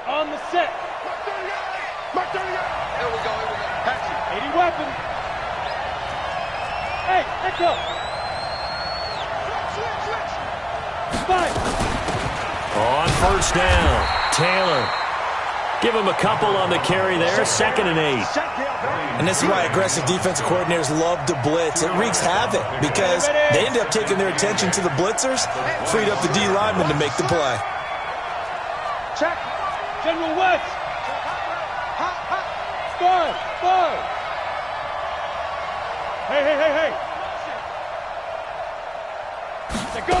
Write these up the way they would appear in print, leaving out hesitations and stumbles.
On the set. Here we go. Patch it. 80 weapon. Hey, let go. Fight. On first down, Taylor. Give him a couple on the carry there, 2nd and 8. And this is why aggressive defensive coordinators love to blitz. It wreaks havoc because they end up taking their attention to the blitzers, freed up the D lineman to make the play. Check. General West. Spy. Hey. Let go.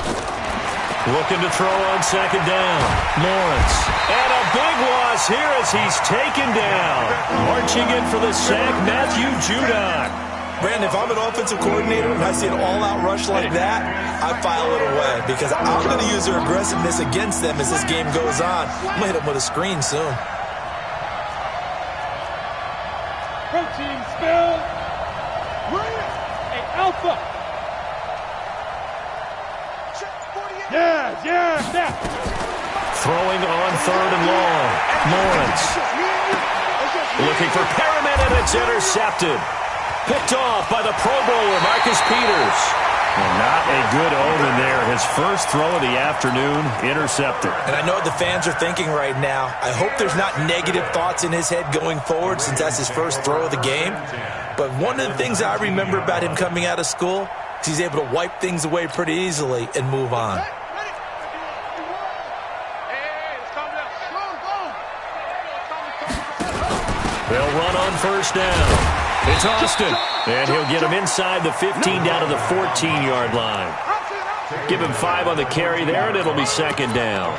Looking to throw on 2nd down. Lawrence. And a big loss here as he's taken down. Marching in for the sack, Matthew Judon. Brandon, if I'm an offensive coordinator and I see an all-out rush like that, I file it away because I'm going to use their aggressiveness against them as this game goes on. I'm going to hit them with a screen soon. Protein spill. Hey, Alpha. Yeah. Throwing on 3rd and long. Lawrence. Looking for Perriman, and it's intercepted. Picked off by the Pro Bowler, Marcus Peters. Well, not a good omen there. His first throw of the afternoon, intercepted. And I know what the fans are thinking right now. I hope there's not negative thoughts in his head going forward since that's his first throw of the game. But one of the things I remember about him coming out of school is he's able to wipe things away pretty easily and move on. They'll run on first down. It's Austin, and he'll get him inside the 15 down to the 14-yard line. Give him 5 on the carry there, and it'll be 2nd down.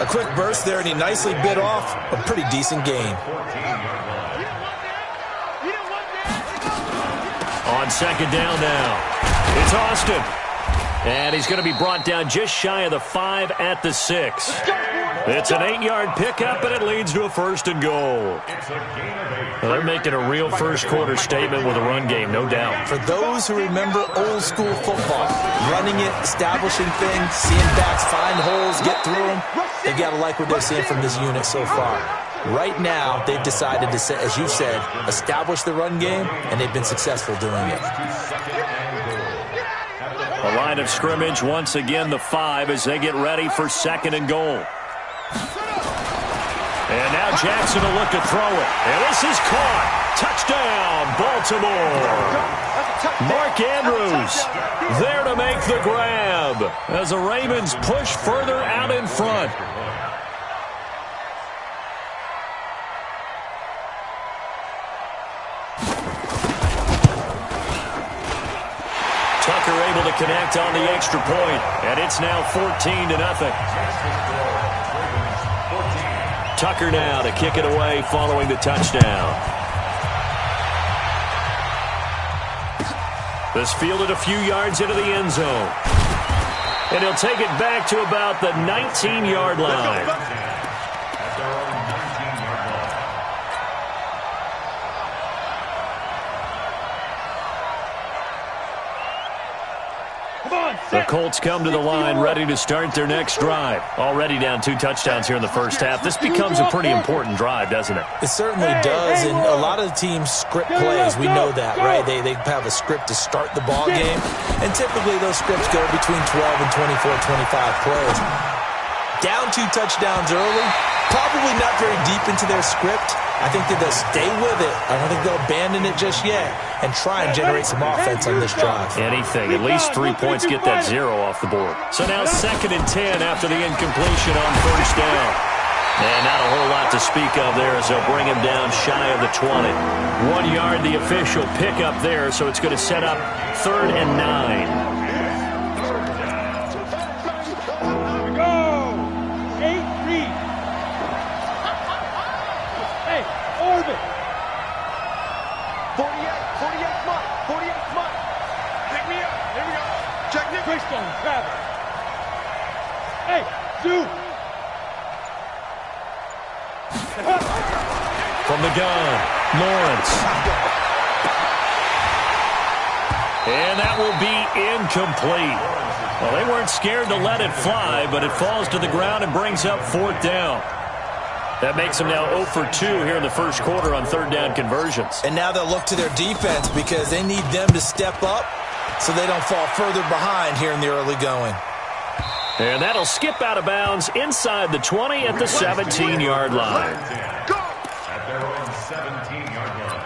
A quick burst there, and he nicely bit off a pretty decent gain. On 2nd down now, it's Austin. And he's going to be brought down just shy of the 5 at the 6. It's an 8-yard pickup, and it leads to a 1st and goal. Well, they're making a real first-quarter statement with a run game, no doubt. For those who remember old-school football, running it, establishing things, seeing backs find holes, get through them, they've got to like what they're seeing from this unit so far. Right now, they've decided to, as you said, establish the run game, and they've been successful doing it. The line of scrimmage, once again, the 5 as they get ready for 2nd and goal. And now Jackson will look to throw it. And this is caught. Touchdown, Baltimore. Mark Andrews there to make the grab as the Ravens push further out in front. Tucker able to connect on the extra point, and it's now 14-0. Tucker now to kick it away following the touchdown. This fielded a few yards into the end zone. And he'll take it back to about the 19-yard line. The Colts come to the line ready to start their next drive. Already down 2 touchdowns here in the first half. This becomes a pretty important drive, doesn't it? It certainly does, and a lot of the teams script plays. We know that, right? They have a script to start the ball game, and typically those scripts go between 12 and 24, 25 plays. Down 2 touchdowns early, probably not very deep into their script. I think that they'll stay with it. I don't think they'll abandon it just yet and try and generate some offense on this drive. Anything. At least 3 points get that 0 off the board. So now 2nd and 10 after the incompletion on first down. And not a whole lot to speak of there as they'll bring him down shy of the 20. 1 yard the official pickup there, so it's going to set up 3rd and 9. Hey, Zoo! From the gun, Lawrence. And that will be incomplete. Well, they weren't scared to let it fly, but it falls to the ground and brings up 4th down. That makes them now 0 for 2 here in the first quarter on third down conversions. And now they'll look to their defense because they need them to step up so they don't fall further behind here in the early going. And that'll skip out of bounds inside the 20 at the 17-yard line. Go! At their own 17-yard line.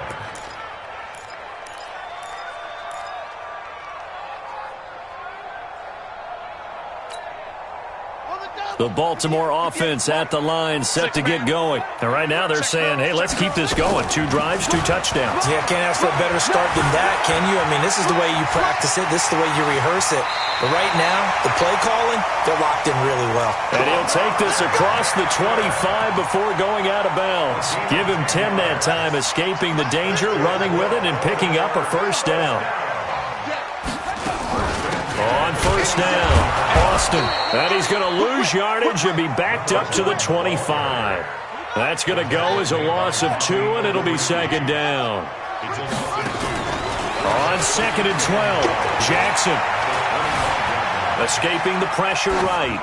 The Baltimore offense at the line, set to get going. And right now they're saying, hey, let's keep this going. 2 drives, 2 touchdowns. Yeah, can't ask for a better start than that, can you? I mean, this is the way you practice it. This is the way you rehearse it. But right now, the play calling, they're locked in really well. And he'll take this across the 25 before going out of bounds. Give him 10 that time, escaping the danger, running with it, and picking up a first down. On first down, Austin. And he's going to lose yardage and be backed up to the 25. That's going to go as a loss of 2, and it'll be second down. On second and 12, Jackson. Escaping the pressure right.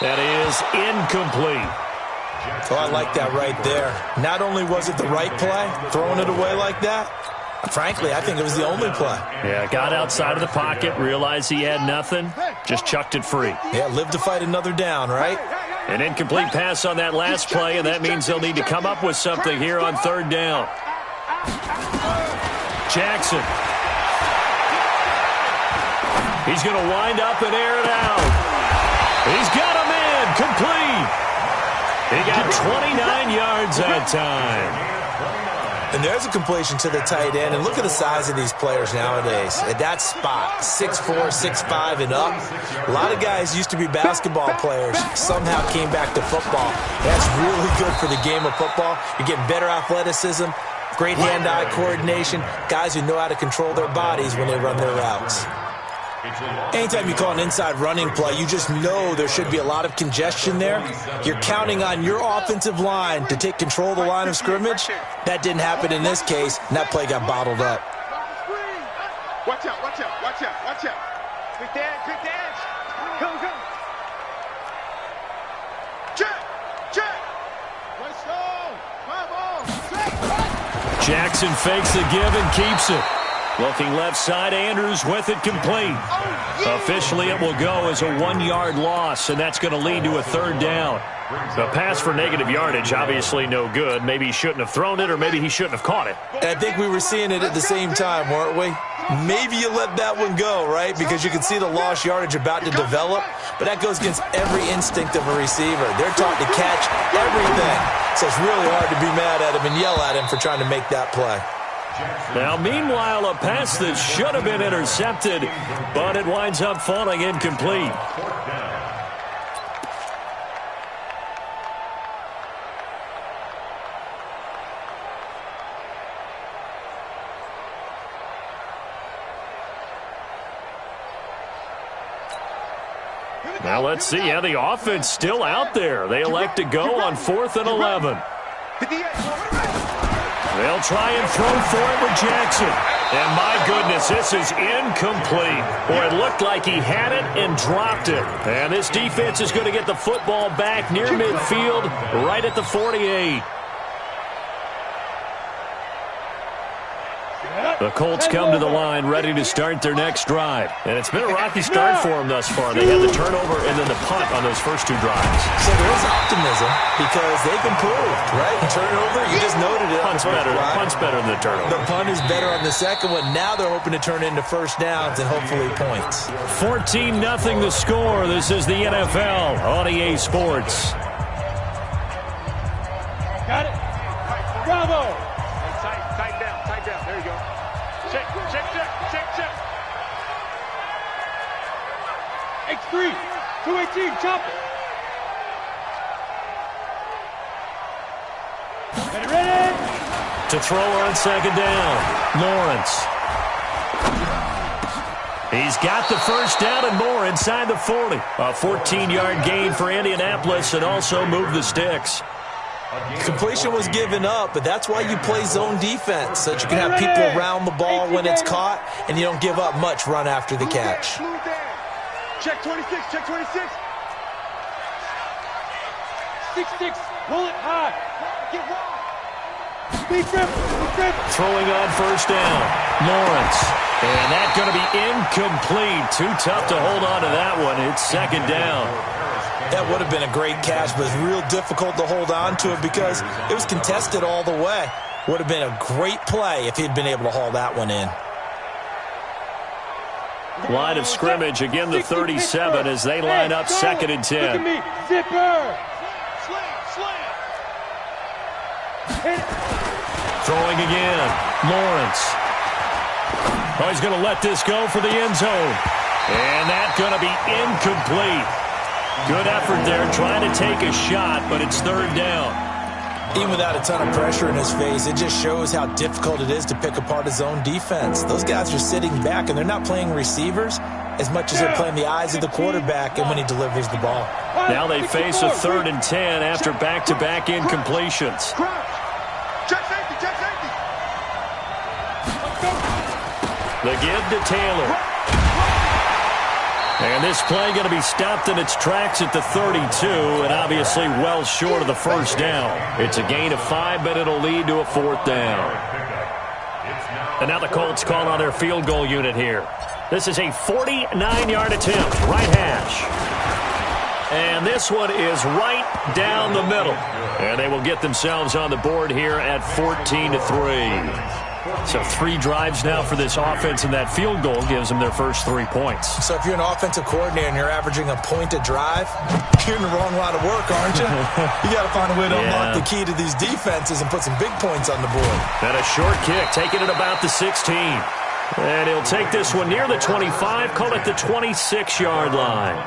That is incomplete. So I like that right there. Not only was it the right play, throwing it away like that, frankly, I think it was the only play. Yeah, got outside of the pocket, realized he had nothing, just chucked it free. Yeah, live to fight another down, right? An incomplete pass on that last play, and that means they'll need to come up with something here on third down. Jackson. He's going to wind up and air it out. He's got a man, complete. He got 29 yards that time. And there's a completion to the tight end. And look at the size of these players nowadays. At that spot, 6'4", 6'5", and up. A lot of guys used to be basketball players, somehow came back to football. That's really good for the game of football. You're getting better athleticism, great hand-eye coordination, guys who know how to control their bodies when they run their routes. Anytime you call an inside running play, you just know there should be a lot of congestion there. You're counting on your offensive line to take control of the line of scrimmage. That didn't happen in this case, and that play got bottled up. Watch out, watch out, watch out, watch out. Quick dash. Go. Check. Let's go. Come on. Jackson fakes the give and keeps it. Looking left side, Andrews with it complete. Officially, it will go as a 1-yard loss, and that's going to lead to a third down. The pass for negative yardage, obviously no good. Maybe he shouldn't have thrown it, or maybe he shouldn't have caught it. And I think we were seeing it at the same time, weren't we? Maybe you let that one go, right? Because you can see the lost yardage about to develop, but that goes against every instinct of a receiver. They're taught to catch everything. So it's really hard to be mad at him and yell at him for trying to make that play. Now, meanwhile, a pass that should have been intercepted, but it winds up falling incomplete. Now, let's see. Yeah, the offense still out there. They elect to go on 4th and 11. They'll try and throw for it with Jackson. And my goodness, this is incomplete. Boy, it looked like he had it and dropped it. And this defense is going to get the football back near midfield, right at the 48. The Colts come to the line ready to start their next drive. And it's been a rocky start for them thus far. They had the turnover and then the punt on those first 2 drives. So there is optimism because they've improved, right? Turnover, you just noted it. Punt's better than the turnover. The punt is better on the second one. Now they're hoping to turn into first downs and hopefully points. 14-0 the score. This is the NFL on EA Sports. Got it. Bravo. Tight down. There you go. Check. X3, 218, chop it. Ready? To throw on second down, Lawrence. He's got the first down and more inside the 40. A 14-yard gain for Indianapolis and also moved the sticks. Completion was given up, but that's why you play zone defense, so that you can have people around the ball when it's caught, and you don't give up much run after the catch. Check 26. 6-6, pull it high. Get wide. Be dribble. Throwing on first down. Lawrence. And that's going to be incomplete. Too tough to hold on to that one. It's second down. That would have been a great catch, but it's real difficult to hold on to it because it was contested all the way. Would have been a great play if he'd been able to haul that one in. Line of scrimmage, again the 37 as they line up second and 10. Look at me. Zipper. Throwing again. Lawrence. Oh, he's going to let this go for the end zone. And that's going to be incomplete. Good effort there trying to take a shot, but it's third down. Even without a ton of pressure in his face, it just shows how difficult it is to pick apart his own defense. Those guys are sitting back, and they're not playing receivers as much as they're playing the eyes of the quarterback and when he delivers the ball. Now they face a third and 10 after back-to-back incompletions. The give to Taylor. And this play going to be stopped in its tracks at the 32, and obviously well short of the first down. It's a gain of 5, but it'll lead to a fourth down. And now the Colts call on their field goal unit here. This is a 49-yard attempt, right hash. And this one is right down the middle. And they will get themselves on the board here at 14-3. So 3 drives now for this offense, and that field goal gives them their first 3 points. So if you're an offensive coordinator and you're averaging a point a drive, you're in the wrong line of work, aren't you? You got to find a way to unlock the key to these defenses and put some big points on the board. And a short kick, taking it about the 16. And he'll take this one near the 25, call it the 26-yard line.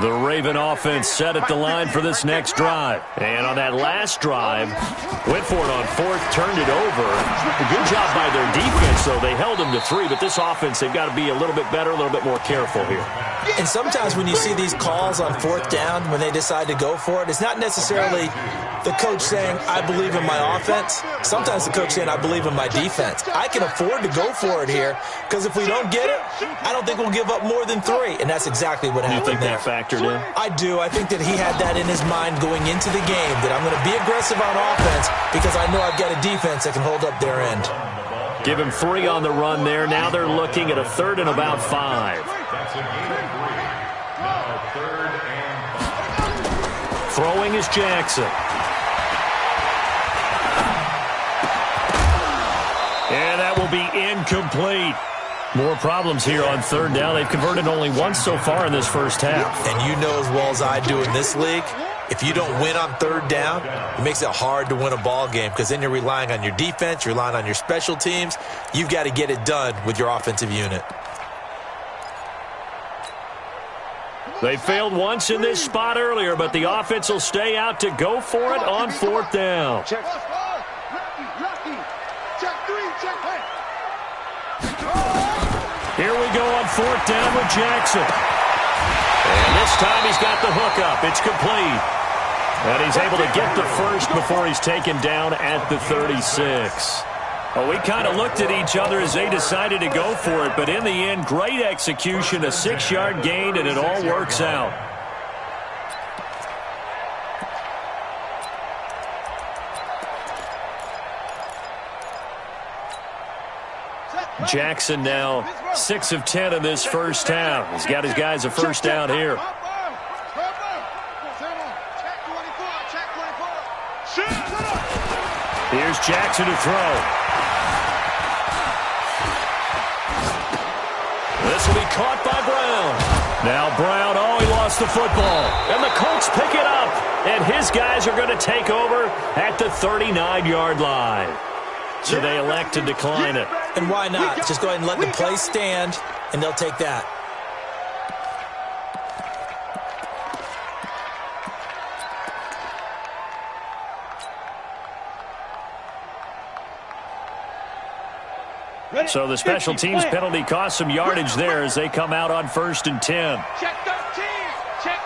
The Raven offense set at the line for this next drive. And on that last drive, went for it on fourth, turned it over. A good job by their defense, though. They held them to 3, but this offense, they've got to be a little bit better, a little bit more careful here. And sometimes when you see these calls on fourth down, when they decide to go for it, it's not necessarily the coach saying, I believe in my offense. Sometimes the coach saying, I believe in my defense. I can afford to go for it here because if we don't get it, I don't think we'll give up more than 3. And that's exactly what happened there. You think there. that factored in? I do. I think that he had that in his mind going into the game, that I'm going to be aggressive on offense because I know I've got a defense that can hold up their end. Give him 3 on the run there. Now they're looking at a third and about 5. Throwing is Jackson. And that will be incomplete. More problems here on third down. They've converted only once so far in this first half. And you know as well as I do in this league, if you don't win on third down, it makes it hard to win a ball game because then you're relying on your defense, you're relying on your special teams. You've got to get it done with your offensive unit. They failed once in this spot earlier, but the offense will stay out to go for it on fourth down. Check. Here we go on fourth down with Jackson. And this time he's got the hook up. It's complete. And he's able to get the first before he's taken down at the 36. Well, we kind of looked at each other as they decided to go for it, but in the end, great execution, a 6-yard gain, and it all works out. Jackson now 6 of 10 in this first half. He's got his guys a first down here. Here's Jackson to throw. This will be caught by Brown. Now Brown, he lost the football. And the Colts pick it up. And his guys are going to take over at the 39-yard line. So they elect to decline it. And why not? Just go ahead and let the play stand, and they'll take that. So the special teams penalty cost some yardage there as they come out on 1st and 10. Check 13. Check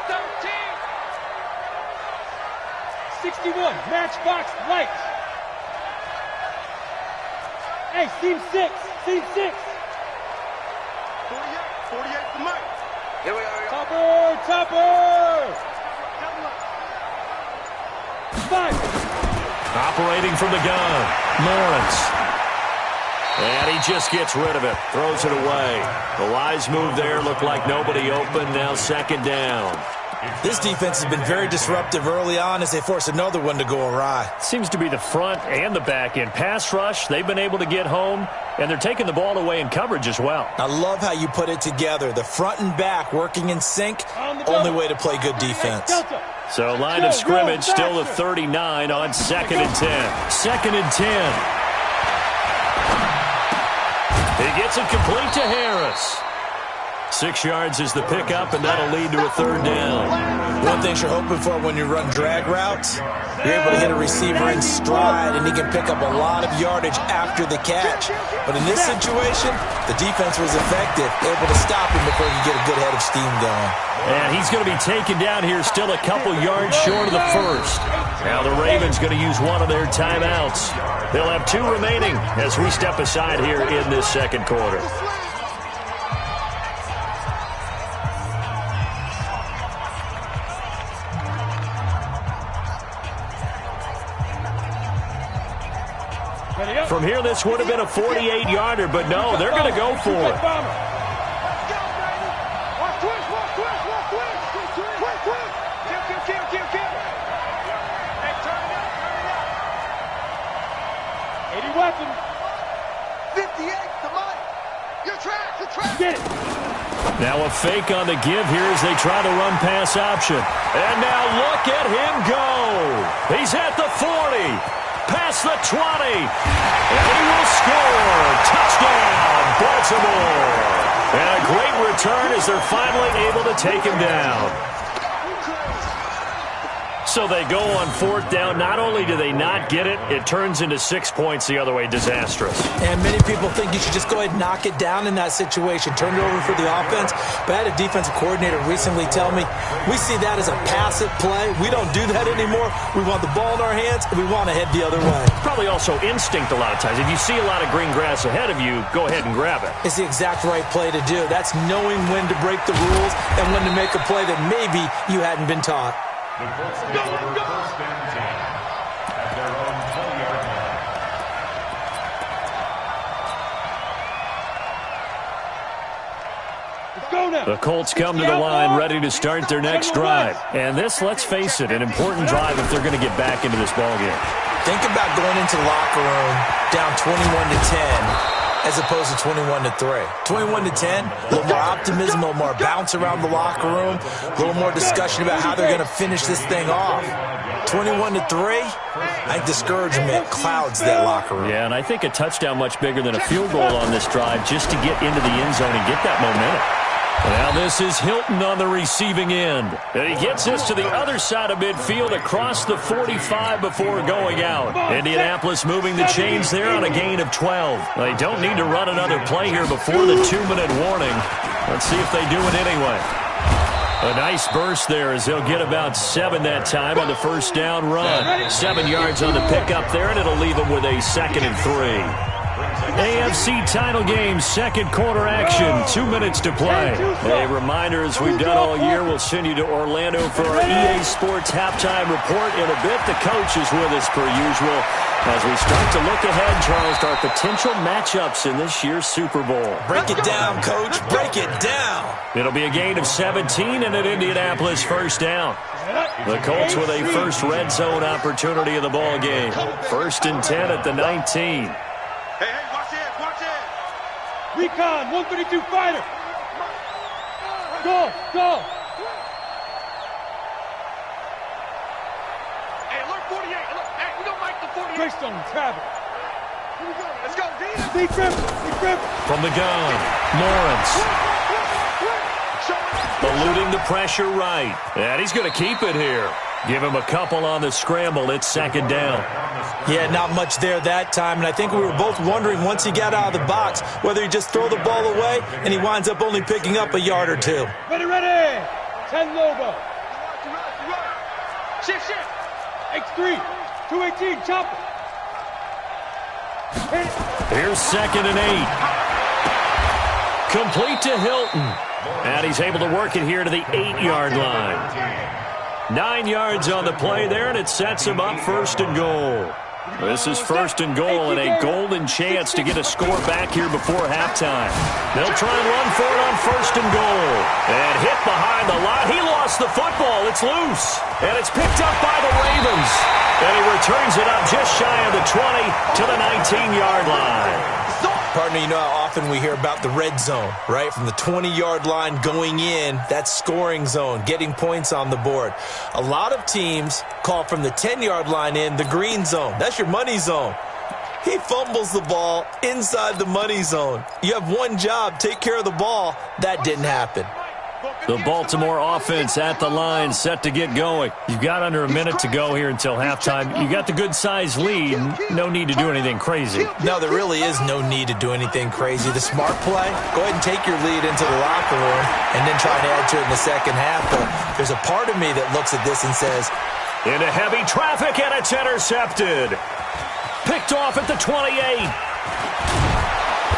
13. 61. Matchbox lights. Hey, team 6. Team 6. 48 for Mike. Here we go. Topper. Topper. 5. Operating from the gun, Lawrence. And he just gets rid of it, throws it away. The wise move there, looked like nobody open, now second down. This defense has been very disruptive early on as they force another one to go awry. Seems to be the front and the back end. Pass rush, they've been able to get home, and they're taking the ball away in coverage as well. I love how you put it together. The front and back working in sync, only way to play good defense. So line of scrimmage still at 39 on 2nd and 10. 2nd and 10. He gets it complete to Harris. 6 yards is the pickup, and that'll lead to a 3rd down. One thing you're hoping for when you run drag routes, you're able to hit a receiver in stride, and he can pick up a lot of yardage after the catch. But in this situation, the defense was effective, able to stop him before he could get a good head of steam going. And he's going to be taken down here still a couple yards short of the first. Now the Ravens going to use one of their timeouts. They'll have 2 remaining as we step aside here in this second quarter. From here, this would have been a 48-yarder, but no, they're going to go for it. Weapon. 58 to Mike. You're trapped. Get it. Now a fake on the give here as they try to run pass option. And now look at him go. He's at the 40, past the 20, and he will score. Touchdown, Baltimore. And a great return as they're finally able to take him down. So they go on 4th down. Not only do they not get it, it turns into 6 points the other way. Disastrous. And many people think you should just go ahead and knock it down in that situation. Turn it over for the offense. But I had a defensive coordinator recently tell me, we see that as a passive play. We don't do that anymore. We want the ball in our hands, and we want to head the other way. Probably also instinct a lot of times. If you see a lot of green grass ahead of you, go ahead and grab it. It's the exact right play to do. That's knowing when to break the rules and when to make a play that maybe you hadn't been taught. The Colts take over 1st and 10 at their own 20-yard line. Let's go now. The Colts come to the line ready to start their next drive. And this, let's face it, an important drive if they're going to get back into this ballgame. Think about going into the locker room down 21-10 as opposed to 21-3. 21-10, a little more optimism, a little more bounce around the locker room, a little more discussion about how they're going to finish this thing off. 21-3, I think discouragement clouds that locker room. Yeah, and I think a touchdown much bigger than a field goal on this drive just to get into the end zone and get that momentum. Now this is Hilton on the receiving end. And he gets this to the other side of midfield across the 45 before going out. Indianapolis moving the chains there on a gain of 12. They don't need to run another play here before the 2-minute warning. Let's see if they do it anyway. A nice burst there as they'll get about 7 that time on the 1st down run. 7 yards on the pickup there, and it'll leave them with a 2nd and 3. AFC title game, second quarter action, 2 minutes to play. A reminder, as we've done all year, we'll send you to Orlando for our EA Sports halftime report in a bit. The coach is with us per usual as we start to look ahead, Charles, to our potential matchups in this year's Super Bowl. Break it down, Coach. Break it down. It'll be a gain of 17 and an Indianapolis 1st down. The Colts with a first red zone opportunity of the ball game. 1st and 10 at the 19. Hey, watch it. Recon, 132 fighter. Go. Hey, alert 48. Hey, we don't like the 48. Greystone, Travis. Let's go, D. Big grip. From the gun, Lawrence. Eluding the pressure right. And he's going to keep it here. Give him a couple on the scramble. It's 2nd down. Yeah, not much there that time, and I think we were both wondering once he got out of the box whether he just throw the ball away and he winds up only picking up a yard or 2. Ready. 10 Lobo. Shift. X3. 218, chopper. Hit it. Here's 2nd and 8. Complete to Hilton. And he's able to work it here to the 8-yard line. 9 yards on the play there, and it sets him up 1st and goal. This is 1st and goal and a golden chance to get a score back here before halftime. They'll try and run for it on 1st and goal. And hit behind the line. He lost the football. It's loose. And it's picked up by the Ravens. And he returns it up just shy of the 20 to the 19-yard line. Partner, you know how often we hear about the red zone, right? From the 20-yard line going in, that's scoring zone, getting points on the board. A lot of teams call from the 10-yard line in the green zone. That's your money zone. He fumbles the ball inside the money zone. You have one job, take care of the ball. That didn't happen. The Baltimore offense at the line, set to get going. You've got under a minute to go here until halftime. You got the good-sized lead. No need to do anything crazy. No, there really is no need to do anything crazy. The smart play, go ahead and take your lead into the locker room and then try to add to it in the second half. But there's a part of me that looks at this and says, into heavy traffic, and it's intercepted. Picked off at the 28.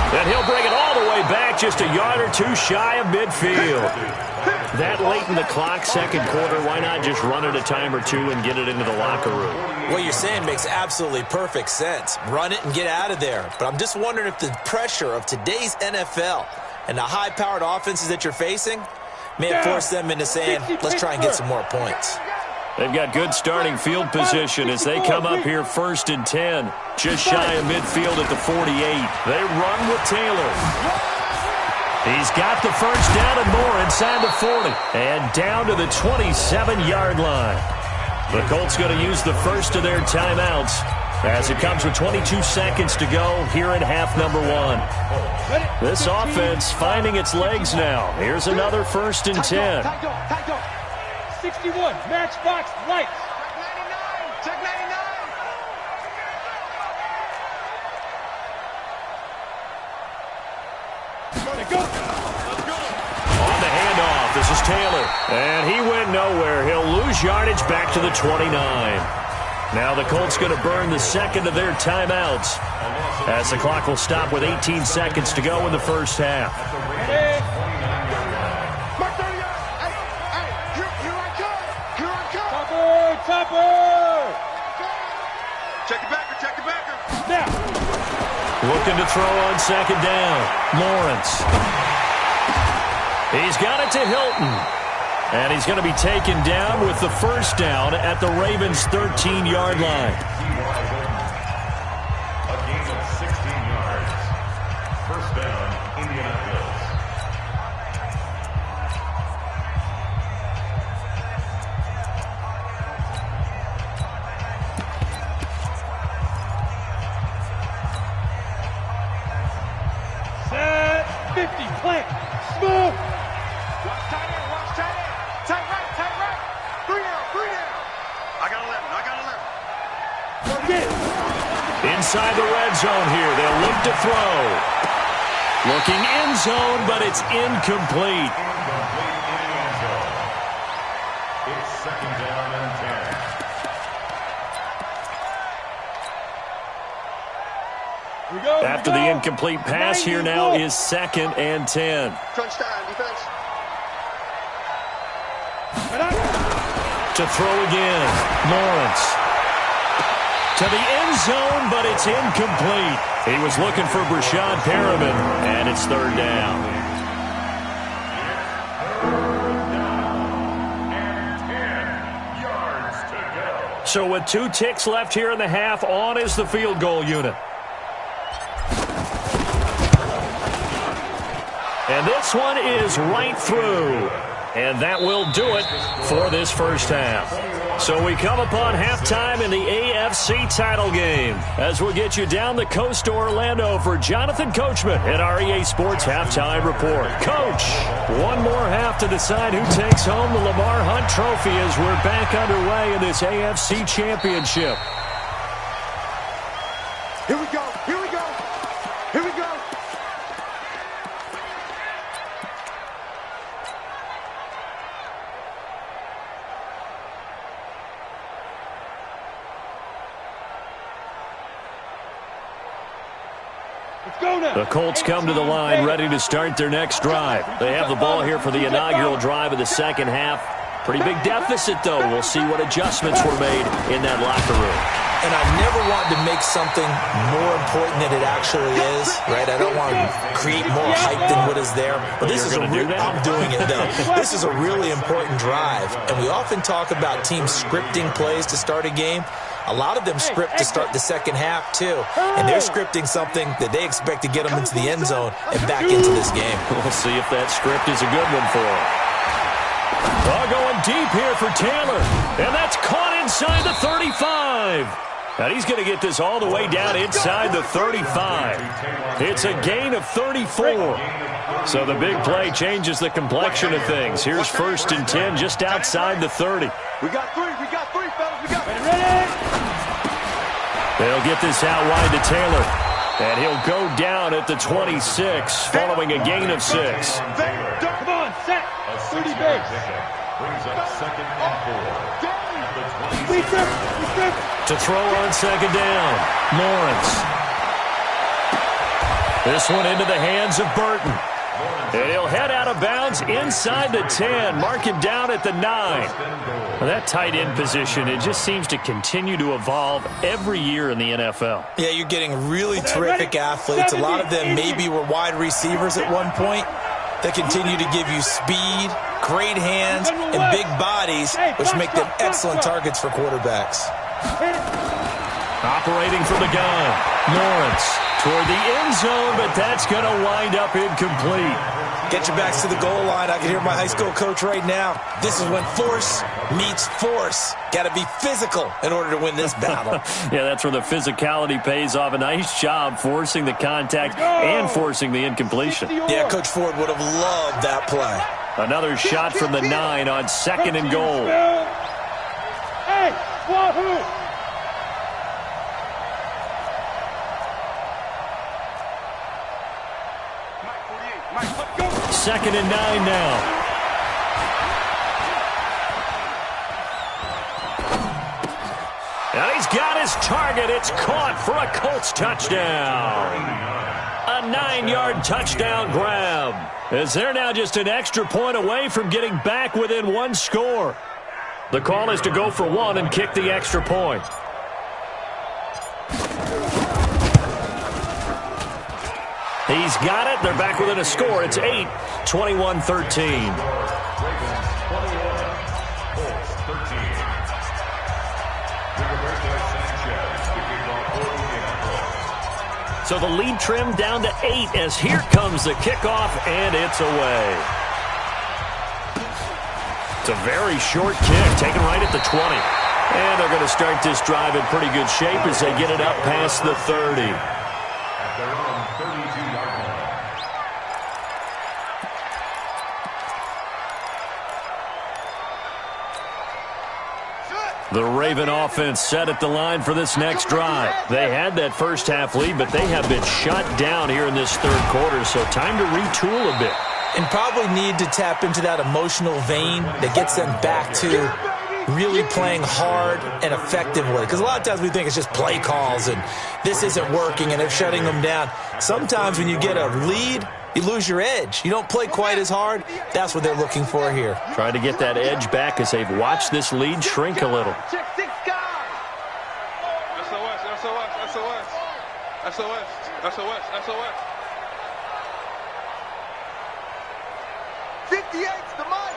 And he'll bring it all the way back, just a yard or two shy of midfield. That late in the clock, second quarter, why not just run it a time or two and get it into the locker room? What you're saying makes absolutely perfect sense. Run it and get out of there. But I'm just wondering if the pressure of today's NFL and the high-powered offenses that you're facing may have forced them into saying, let's try and get some more points. They've got good starting field position as they come up here 1st and 10. Just shy of midfield at the 48. They run with Taylor. He's got the first down and more inside the 40. And down to the 27-yard line. The Colts going to use the first of their timeouts as it comes with 22 seconds to go here in half number 1. This offense finding its legs now. Here's another 1st and 10. 61, matchbox lights. Check 99. Go. On the handoff, this is Taylor. And he went nowhere. He'll lose yardage back to the 29. Now the Colts going to burn the second of their timeouts as the clock will stop with 18 seconds to go in the first half. Topper! Check it backer. Now. Looking to throw on second down. Lawrence. He's got it to Hilton. And he's going to be taken down with the first down at the Ravens' 13-yard line. A gain of 16 yards. First down, Indianapolis. Set 50, plant, smooth. Watch tight end. Tight right. 3 down. I got 11. Get. Inside the red zone here. They'll look to throw. Looking end zone, but it's incomplete. It's second down and 10. We go. After the incomplete pass, here now is 2nd and 10. Crunch time. Defense. To throw again. Lawrence. To the end zone, but it's incomplete. He was looking for Brashad Perriman, and it's 3rd down. And 10 yards to go. So with 2 ticks left here in the half, on is the field goal unit. And this one is right through. And that will do it for this first half. So we come upon halftime in the AFC title game as we'll get you down the coast to Orlando for Jonathan Coachman at our EA Sports Halftime Report. Coach, one more half to decide who takes home the Lamar Hunt Trophy as we're back underway in this AFC Championship. Here we go. Let's go now. The Colts come to the line ready to start their next drive. They have the ball here for the inaugural drive of the second half. Pretty big deficit, though. We'll see what adjustments were made in that locker room. And I never want to make something more important than it actually is, right? I don't want to create more hype than what is there. But this is I'm doing it, though. This is a really important drive. And we often talk about teams scripting plays to start a game. A lot of them script to start the second half, too. And they're scripting something that they expect to get them into the end zone and back into this game. We'll see if that script is a good one for them. Ball going deep here for Taylor. And that's caught inside the 35. And he's going to get this all the way down inside the 35. It's a gain of 34. So the big play changes the complexion of things. Here's 1st and 10 just outside the 30. We got three, fellas, we got three. Ready? They'll get this out wide to Taylor. And he'll go down at the 26, following a gain of 6. Come on, set. 30 base. Brings up 2nd and 4. We trip. To throw on 2nd down, Lawrence. This one into the hands of Burton. And he'll head out of bounds inside the 10, mark him down at the 9. Well, that tight end position, it just seems to continue to evolve every year in the NFL. Yeah, you're getting really terrific athletes. A lot of them maybe were wide receivers at one point. They continue to give you speed, great hands, and big bodies, which make them excellent targets for quarterbacks. Operating from the gun, Lawrence toward the end zone, but that's going to wind up incomplete. Get your backs to the goal line. I can hear my high school coach right now. This is when force meets force. Got to be physical in order to win this battle. Yeah, that's where the physicality pays off. A nice job forcing the contact and forcing the incompletion. Yeah, Coach Ford would have loved that play. Another shot from the 9 on 2nd and goal. Hey, wahoo! 2nd and 9 now. And he's got his target. It's caught for a Colts touchdown. A 9-yard touchdown grab. As they're now just an extra point away from getting back within one score. The call is to go for 1 and kick the extra point. He's got it. They're back within a score. It's 8, 21-13. So the lead trimmed down to 8 as here comes the kickoff, and it's away. It's a very short kick, taken right at the 20. And they're going to start this drive in pretty good shape as they get it up past the 30. At their own 32-yard line. The Raven offense set at the line for this next drive. They had that first half lead, but they have been shut down here in this third quarter, so time to retool a bit. And probably need to tap into that emotional vein that gets them back to really playing hard and effectively. Because a lot of times we think it's just play calls and this isn't working and they're shutting them down. Sometimes when you get a lead, you lose your edge. You don't play quite as hard. That's what they're looking for here. Trying to get that edge back as they've watched this lead shrink a little. Check 6 guys. SOS. 58's the mic.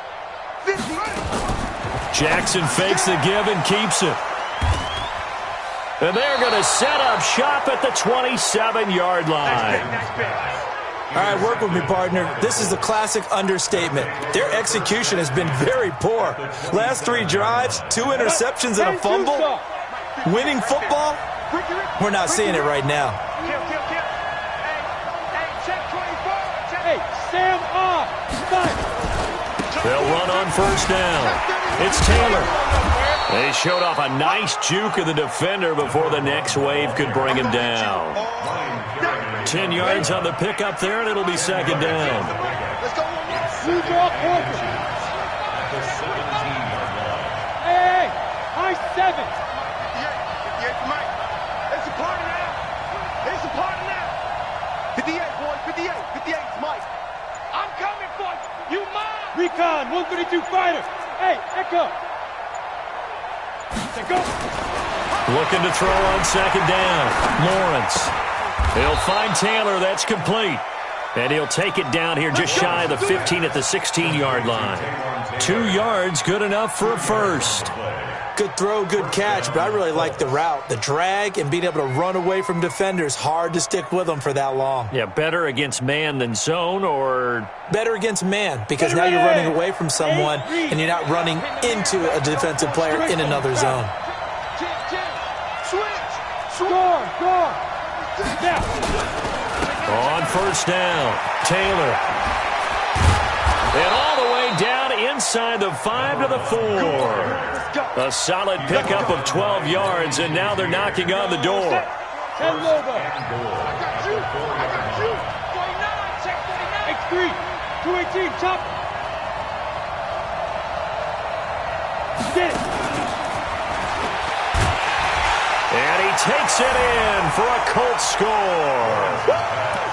58. Jackson fakes the give and keeps it. And they're going to set up shop at the 27-yard line. All right, work with me, partner. This is a classic understatement. Their execution has been very poor. Last 3 drives, 2 interceptions and a fumble. Winning football? We're not seeing it right now. Hey, Sam off. They'll run on first down. It's Taylor. They showed off a nice juke of the defender before the next wave could bring him down. 10 yards on the pickup there, and it'll be second down. Let's go. Blue draw corner. Hey, high 7. Yeah, Mike. It's a party now. 132 fighter. Hey, Echo. Go. Looking to throw on second down. Lawrence. He'll find Taylor. That's complete. And he'll take it down here just shy of the 15 at the 16-yard line. 2 yards, good enough for a first. Good throw, good catch, but I really like the route. The drag and being able to run away from defenders, hard to stick with them for that long. Yeah, better against man than zone, or? Better against man, because now you're running away from someone and you're not running into a defensive player in another zone. Score. Now. On first down, Taylor. And all the way down inside the 5 to the 4. A solid pickup of 12 yards, and now they're knocking on the door. X3, 218, top. Get it. And he takes it in for a Colts score.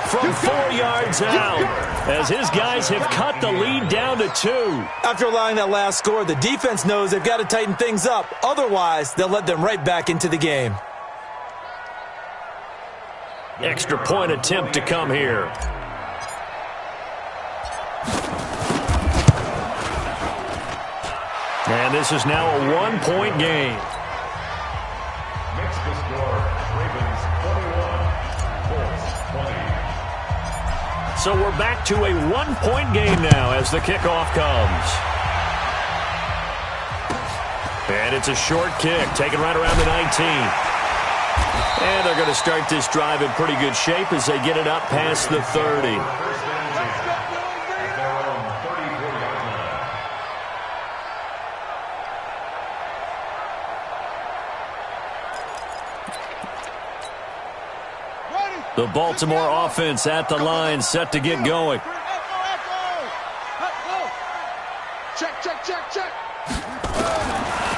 From 4 yards out, as his guys have cut the lead down to 2. After allowing that last score, the defense knows they've got to tighten things up. Otherwise, they'll let them right back into the game. Extra point attempt to come here. And this is now a 1-point game. Makes the score Ravens 21, Colts 20. So we're back to a 1-point game now as the kickoff comes. And it's a short kick, taken right around the 19. And they're going to start this drive in pretty good shape as they get it up past the 30. The Baltimore offense at the line, set to get going. Check.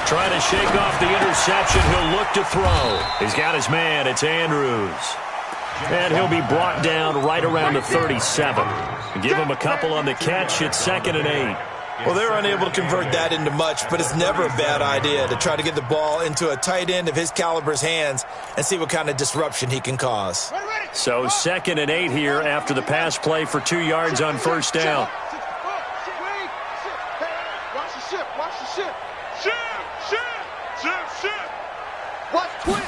Trying to shake off the interception. He'll look to throw. He's got his man. It's Andrews. And he'll be brought down right around the 37. Give him a couple on the catch. It's 2nd and 8. Well, they're unable to convert that into much, but it's never a bad idea to try to get the ball into a tight end of his caliber's hands and see what kind of disruption he can cause. So 2nd and 8 here after the pass play for 2 yards on first down. Watch the ship. Watch twin.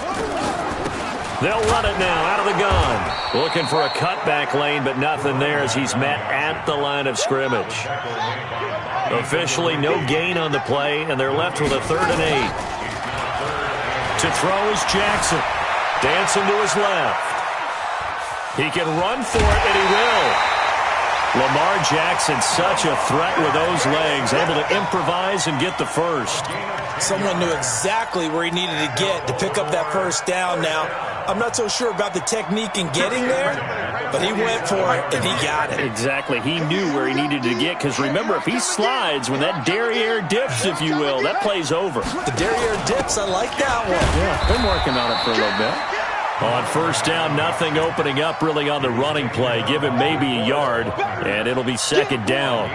They'll run it now out of the gun. Looking for a cutback lane, but nothing there as he's met at the line of scrimmage. Officially no gain on the play, and they're left with a 3rd and 8. To throw is Jackson. Dancing to his left. He can run for it, and he will. Lamar Jackson, such a threat with those legs, able to improvise and get the first. Someone knew exactly where he needed to get to pick up that first down. Now, I'm not so sure about the technique in getting there, but he went for it, and he got it. Exactly. He knew where he needed to get, because remember, if he slides, when that derriere dips, if you will, that play's over. The derriere dips, I like that one. Yeah, been working on it for a little bit. On first down, nothing opening up really on the running play. Give him maybe a yard, and it'll be 2nd down.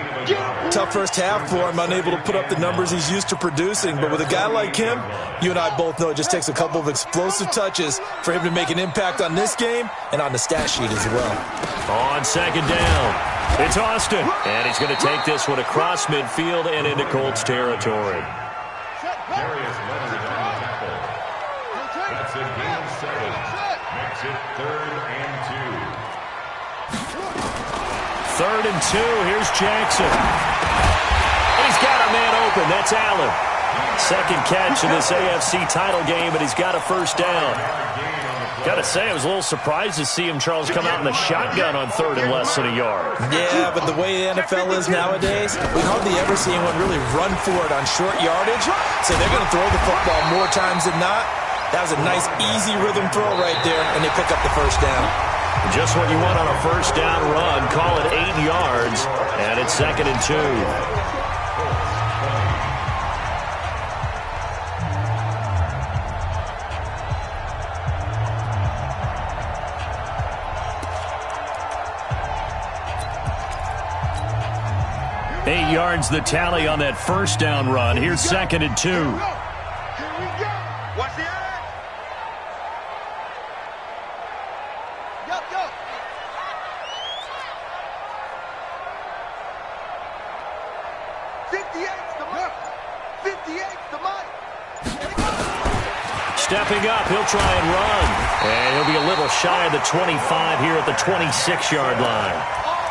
Tough first half for him, unable to put up the numbers he's used to producing. But with a guy like him, you and I both know it just takes a couple of explosive touches for him to make an impact on this game and on the stat sheet as well. On 2nd down, it's Austin. And he's going to take this one across midfield and into Colts territory. Darius Leonard on the tackle. That's a gain of 7. Makes it 3rd and 2. 3rd and 2. Here's Jackson. He's got a man open. That's Allen. 2nd catch in this AFC title game, and he's got a first down. Got to say, I was a little surprised to see him, Charles, come out in the shotgun on 3rd and less than a yard. Yeah, but the way the NFL is nowadays, we hardly ever see anyone really run for it on short yardage. So they're going to throw the football more times than not. That was a nice, easy rhythm throw right there, and they pick up the first down. Just what you want on a first down run. Call it 8 yards, and it's 2nd and 2. 8 yards the tally on that first down run. Here's 2nd and 2. Here we go. Watch the edge. Yo, yo. 58's the mark. 58's the mark. Stepping up, he'll try and run. And he'll be a little shy of the 25 here at the 26-yard line.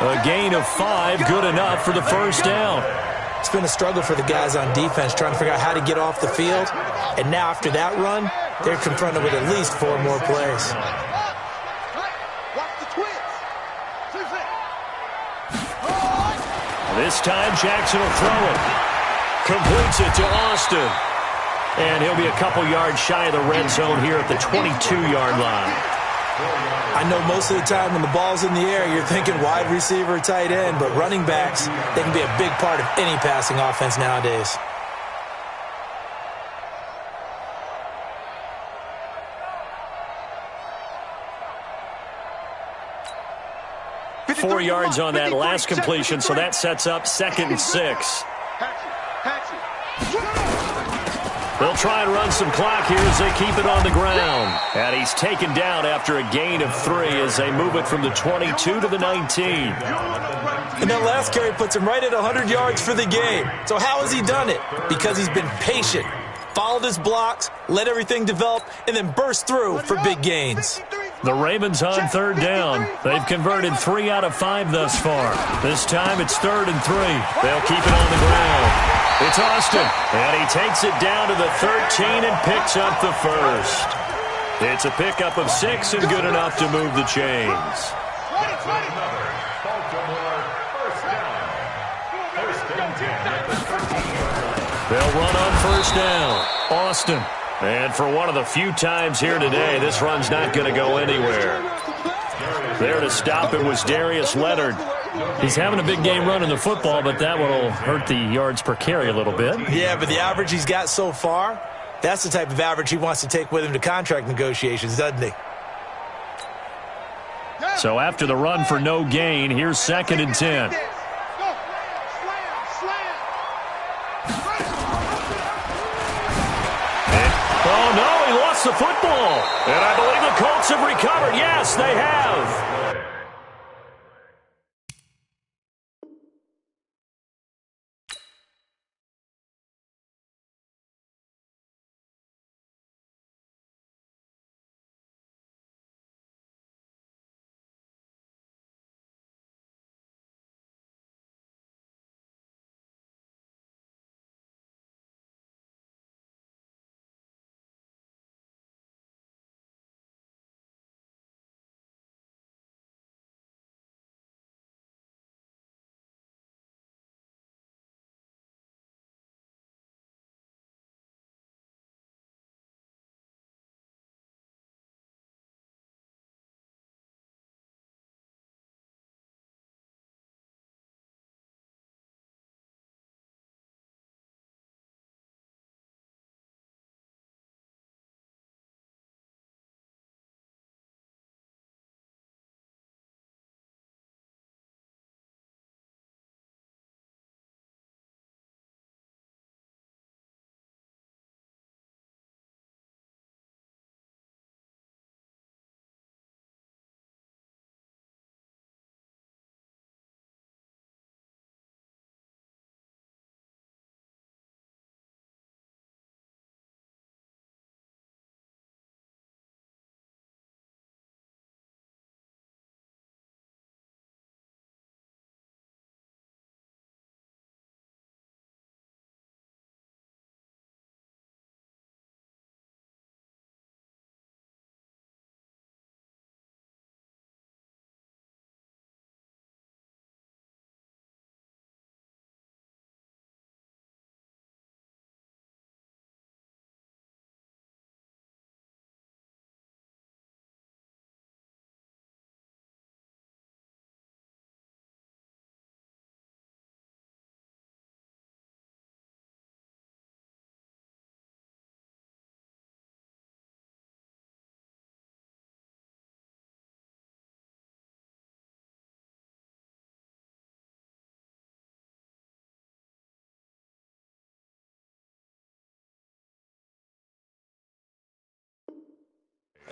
A gain of 5, good enough for the first down. It's been a struggle for the guys on defense trying to figure out how to get off the field. And now after that run, they're confronted with at least 4 more plays. Watch the twins. This time, Jackson will throw it. Completes it to Austin. And he'll be a couple yards shy of the red zone here at the 22-yard line. I know most of the time when the ball's in the air, you're thinking wide receiver, tight end, but running backs, they can be a big part of any passing offense nowadays. Four yards on that last completion, so that sets up 2nd and 6. They'll try and run some clock here as they keep it on the ground. And he's taken down after a gain of 3 as they move it from the 22 to the 19. And that last carry puts him right at 100 yards for the game. So how has he done it? Because he's been patient, followed his blocks, let everything develop, and then burst through for big gains. The Ravens on 3rd down. They've converted 3 out of 5 thus far. This time it's 3rd and 3. They'll keep it on the ground. It's Austin, and he takes it down to the 13 and picks up the first. It's a pickup of 6 and good enough to move the chains. That's another Baltimore first down. First and 10 at the 13. They'll run on first down. Austin. And for one of the few times here today, this run's not going to go anywhere. There to stop it was Darius Leonard. He's having a big game running the football, but that will hurt the yards per carry a little bit. Yeah, but the average he's got so far, that's the type of average he wants to take with him to contract negotiations, doesn't he? So after the run for no gain, here's 2nd and 10. Oh, no, he lost the football. And I believe the Colts have recovered. Yes, they have.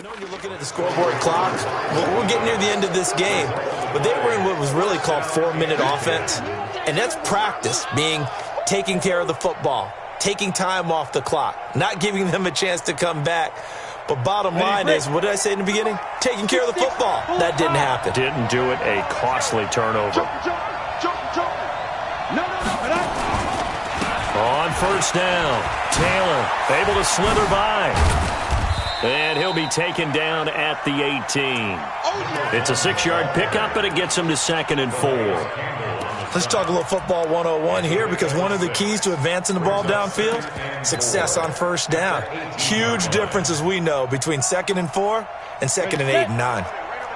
You know, when you're looking at the scoreboard clock, we're getting near the end of this game, but they were in what was really called 4-minute offense, and that's practice, being taking care of the football, taking time off the clock, not giving them a chance to come back. But bottom line is, what did I say in the beginning? Taking care of the football. That didn't happen. Didn't do it, a costly turnover. On first down, Taylor able to slither by. And he'll be taken down at the 18. It's a 6-yard pickup, but it gets him to 2nd and 4. Let's talk a little football 101 here, because one of the keys to advancing the ball downfield, success on first down. Huge difference, as we know, between 2nd and 4 and 2nd and 8 and 9.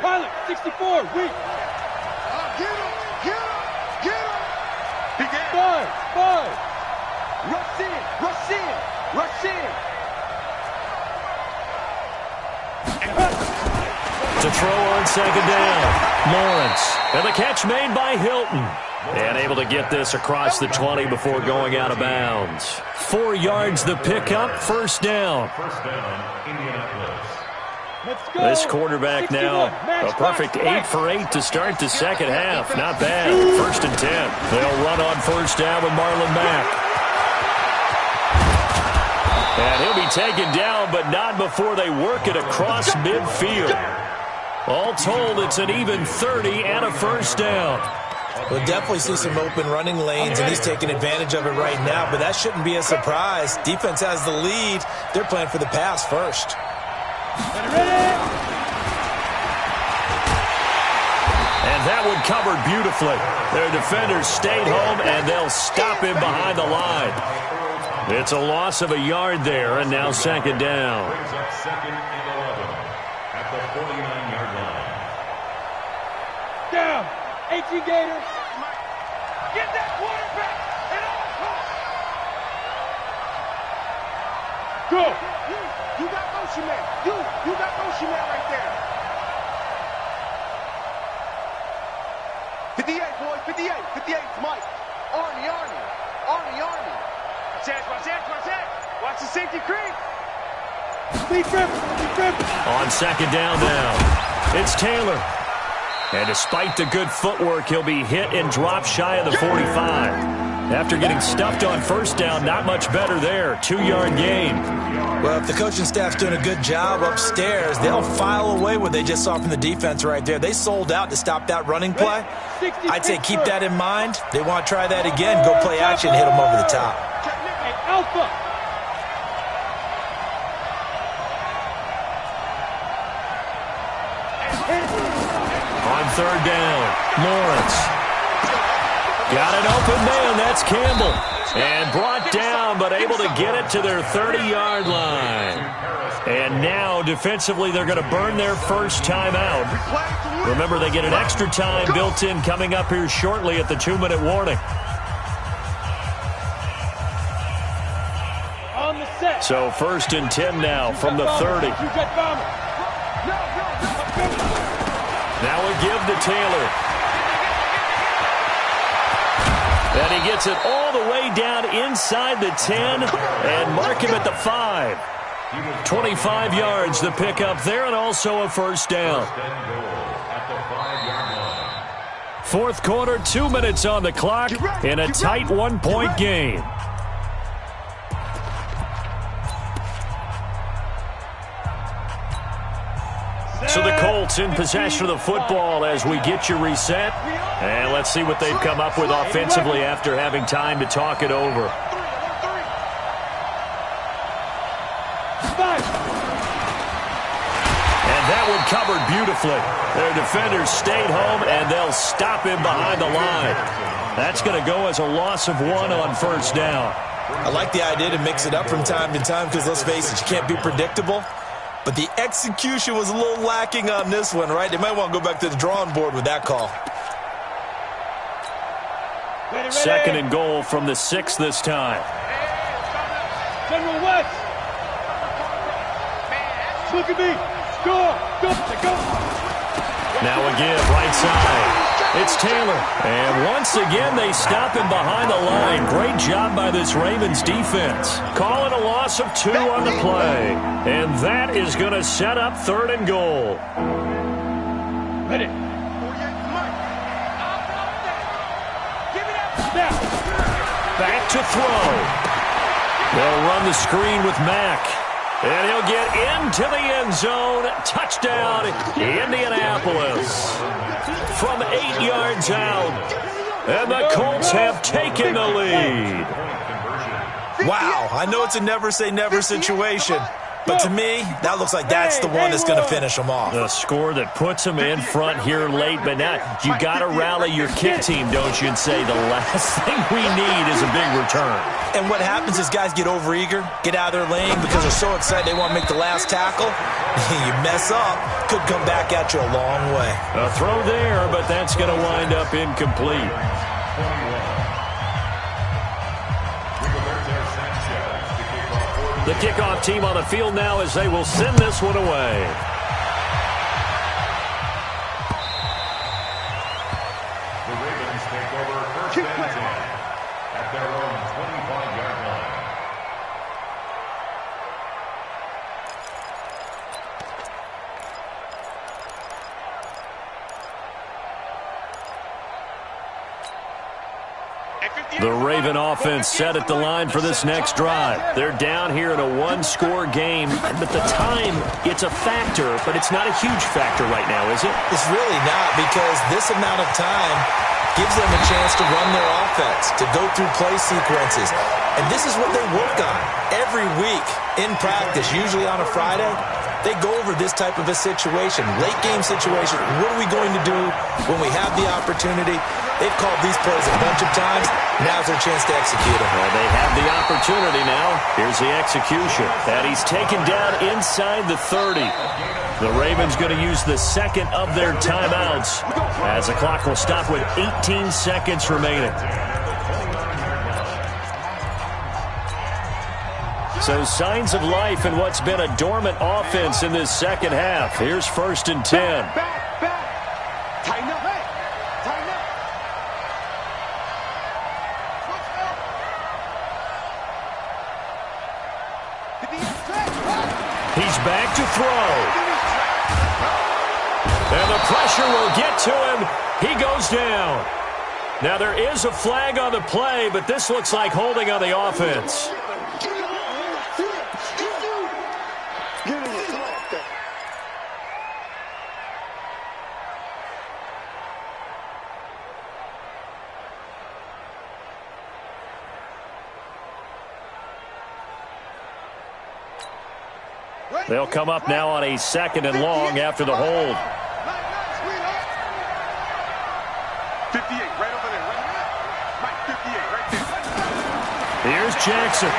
Pilot, 64, weak. Get him! 5. Rush in! To throw on 2nd down, Lawrence. And the catch made by Hilton. And able to get this across the 20 before going out of bounds. 4 yards the pickup, first down. First down, Indianapolis. Let's go. This quarterback 61. now, Match a perfect box, 8 for 8 to start the second half. Not bad. 1st and 10. They'll run on first down with Marlon Mack. And he'll be taken down, but not before they work it across midfield. All told, it's an even 30 and a first down. We'll definitely see some open running lanes, and he's taking advantage of it right now, but that shouldn't be a surprise. Defense has the lead. They're playing for the pass first. And that one covered beautifully. Their defenders stayed home, and they'll stop him behind the line. It's a loss of a yard there, and now 2nd down. Brings up 2nd and 11 at the 49-yard line. Down. 18 Gators. Get that quarterback! And Go. You got motion man. You got motion man right there. 58, boys. 58. 58's Mike. Army. Watch the safety creep. Speed grip. On 2nd down now, it's Taylor. And despite the good footwork, he'll be hit and drop shy of the 45. After getting stuffed on first down, not much better there. 2-yard gain. Well, if the coaching staff's doing a good job upstairs, they'll file away what they just saw from the defense right there. They sold out to stop that running play. I'd say keep that in mind. They want to try that again. Go play action, hit them over the top. Hey, Alpha. On 3rd down, Lawrence. Got an open man, that's Campbell. And brought down, but able to get it to their 30-yard line. And now, defensively, they're going to burn their first timeout. Remember, they get an extra time built in coming up here shortly at the 2-minute warning. On the set. So 1st and 10 now from the 30. Now a give to Taylor. And he gets it all the way down inside the 10 and mark him at the 5. 25 yards the pickup there, and also a first down. Fourth quarter, 2 minutes on the clock in a tight 1-point game. So the Colts in possession of the football as we get you reset. And let's see what they've come up with offensively after having time to talk it over. And that one covered beautifully. Their defenders stayed home, and they'll stop him behind the line. That's going to go as a loss of 1 on first down. I like the idea to mix it up from time to time because, let's face it, you can't be predictable. But the execution was a little lacking on this one, right? They might want to go back to the drawing board with that call. 2nd and goal from the 6 this time. General West. Look at me. Go. Now again, right side. It's Taylor. And once again, they stop him behind the line. Great job by this Ravens defense. Calling a loss of 2 on the play. And that is going to set up 3rd and goal. Ready. Back to throw. They'll run the screen with Mack. And he'll get into the end zone. Touchdown, Indianapolis. From 8 yards out. And the Colts have taken the lead. Wow, I know it's a never-say-never situation. But to me, that looks like that's the one that's going to finish them off. The score that puts them in front here late. But now you got to rally your kick team, don't you, and say the last thing we need is a big return. And what happens is guys get overeager, get out of their lane because they're so excited they want to make the last tackle. You mess up, could come back at you a long way. A throw there, but that's going to wind up incomplete. The kickoff team on the field now as they will send this one away. The Ravens take over 1st and 10 at their own 25-yard line. The Raven offense set at the line for this next drive. They're down here in a 1-score game, but the time, it's a factor, but it's not a huge factor right now, is it? It's really not, because this amount of time gives them a chance to run their offense, to go through play sequences. And this is what they work on every week in practice, usually on a Friday. They go over this type of a situation, late-game situation. What are we going to do when we have the opportunity? They've called these plays a bunch of times. Now's their chance to execute them. Well, they have the opportunity now. Here's the execution. And he's taken down inside the 30. The Ravens going to use the second of their timeouts as the clock will stop with 18 seconds remaining. So signs of life in what's been a dormant offense in this second half. Here's 1st and 10. Back. Tighten up. Tighten up. He's back to throw. And the pressure will get to him. He goes down. Now there is a flag on the play, but this looks like holding on the offense. They'll come up now on a 2nd and long after the hold. 58, right over there. Mike, 58, right there. Here's Jackson.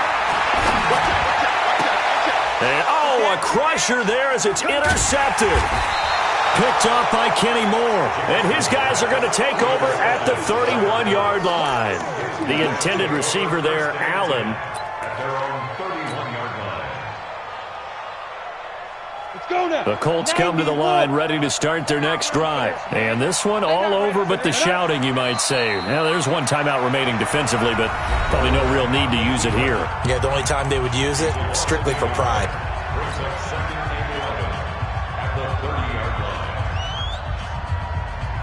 And, oh, a crusher there as it's intercepted. Picked off by Kenny Moore. And his guys are going to take over at the 31-yard line. The intended receiver there, Allen. The Colts come to the line ready to start their next drive. And this one all over but the shouting, you might say. Now, there's one timeout remaining defensively, but probably no real need to use it here. Yeah, the only time they would use it, strictly for pride.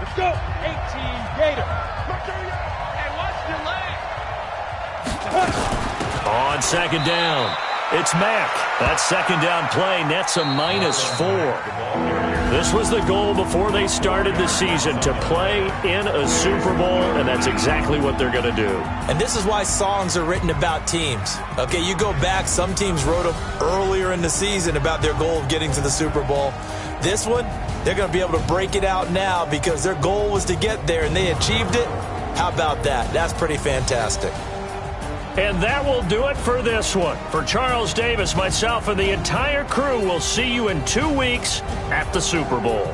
Let's go. 18 Gator. Hey, watch your leg. On 2nd down, it's Mack. That 2nd down play nets a -4. This was the goal before they started the season, to play in a Super Bowl, and that's exactly what they're going to do. And this is why songs are written about teams. Okay, you go back, some teams wrote them earlier in the season about their goal of getting to the Super Bowl. This one, they're going to be able to break it out now because their goal was to get there, and they achieved it. How about that? That's pretty fantastic. And that will do it for this one. For Charles Davis, myself, and the entire crew, we'll see you in 2 weeks at the Super Bowl.